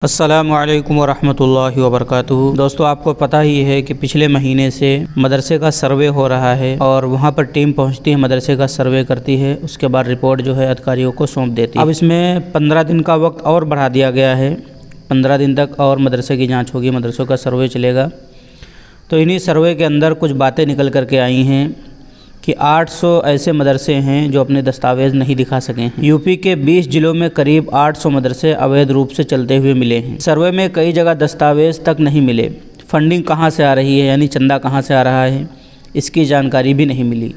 अस्सलामु अलैकुम वरहमतुल्लाहि वबरकातुहू। दोस्तों, आपको पता ही है कि पिछले महीने से मदरसे का सर्वे हो रहा है और वहाँ पर टीम पहुँचती है, मदरसे का सर्वे करती है, उसके बाद रिपोर्ट जो है अधिकारियों को सौंप देती है। अब इसमें 15 दिन का वक्त और बढ़ा दिया गया है। 15 दिन तक और मदरसे की जाँच होगी, मदरसों का सर्वे चलेगा। तो इन्हीं सर्वे के अंदर कुछ बातें निकल कर के आई हैं कि 800 ऐसे मदरसे हैं जो अपने दस्तावेज़ नहीं दिखा सके हैं। यूपी के 20 ज़िलों में करीब 800 मदरसे अवैध रूप से चलते हुए मिले हैं। सर्वे में कई जगह दस्तावेज़ तक नहीं मिले। फंडिंग कहां से आ रही है, यानी चंदा कहां से आ रहा है, इसकी जानकारी भी नहीं मिली।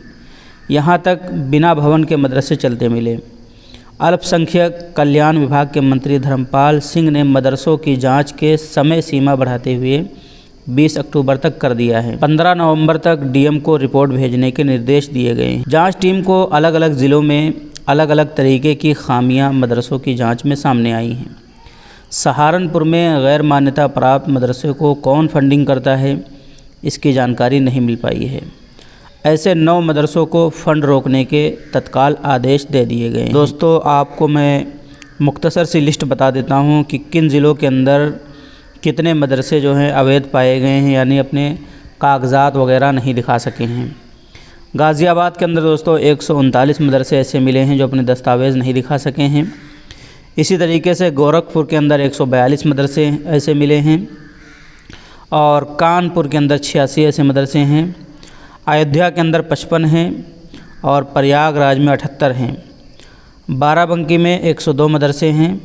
यहां तक बिना भवन के मदरसे चलते मिले। अल्पसंख्यक कल्याण विभाग के मंत्री धर्मपाल सिंह ने मदरसों की जाँच के समय सीमा बढ़ाते हुए 20 अक्टूबर तक कर दिया है। 15 नवंबर तक डीएम को रिपोर्ट भेजने के निर्देश दिए गए हैं। जांच टीम को अलग अलग ज़िलों में अलग अलग तरीके की खामियां मदरसों की जांच में सामने आई हैं। सहारनपुर में गैर मान्यता प्राप्त मदरसे को कौन फंडिंग करता है, इसकी जानकारी नहीं मिल पाई है। ऐसे 9 मदरसों को फ़ंड रोकने के तत्काल आदेश दे दिए गए हैं। दोस्तों, आपको मैं मुख्तसर सी लिस्ट बता देता हूँ कि किन ज़िलों के अंदर कितने मदरसे जो हैं अवैध पाए गए हैं, यानी अपने कागजात वगैरह नहीं दिखा सके हैं। गाज़ियाबाद के अंदर दोस्तों 139 मदरसे ऐसे मिले हैं जो अपने दस्तावेज़ नहीं दिखा सके हैं। इसी तरीके से गोरखपुर के अंदर 142 मदरसे ऐसे मिले हैं और कानपुर के अंदर 86 ऐसे मदरसे हैं। अयोध्या के अंदर 55 हैं और प्रयागराज में 78 हैं। बाराबंकी में 102 मदरसे हैं।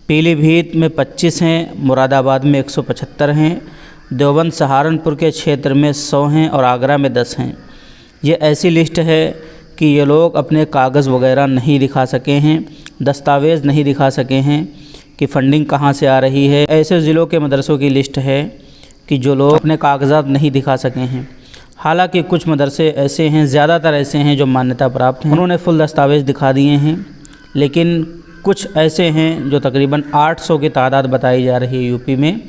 पीलीभीत में 25 हैं, मुरादाबाद में 175 हैं, देवबंद सहारनपुर के क्षेत्र में 100 हैं और आगरा में 10 हैं। ये ऐसी लिस्ट है कि ये लोग अपने कागज़ वगैरह नहीं दिखा सके हैं, दस्तावेज़ नहीं दिखा सके हैं कि फ़ंडिंग कहाँ से आ रही है। ऐसे ज़िलों के मदरसों की लिस्ट है कि जो लोग अपने कागजात नहीं दिखा सके हैं। हालांकि कुछ मदरसे ऐसे हैं, ज़्यादातर ऐसे हैं जो मान्यता प्राप्त हैं, उन्होंने फुल दस्तावेज़ दिखा दिए हैं। लेकिन कुछ ऐसे हैं जो तकरीबन 800 की तादाद बताई जा रही है यूपी में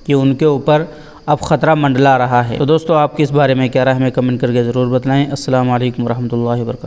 कि उनके ऊपर अब ख़तरा मंडला रहा है। तो दोस्तों, आपकी इस बारे में क्या राय है, हमें कमेंट करके ज़रूर बताएं। अस्सलाम वालेकुम रहमतुल्लाहि व बरकातुहू।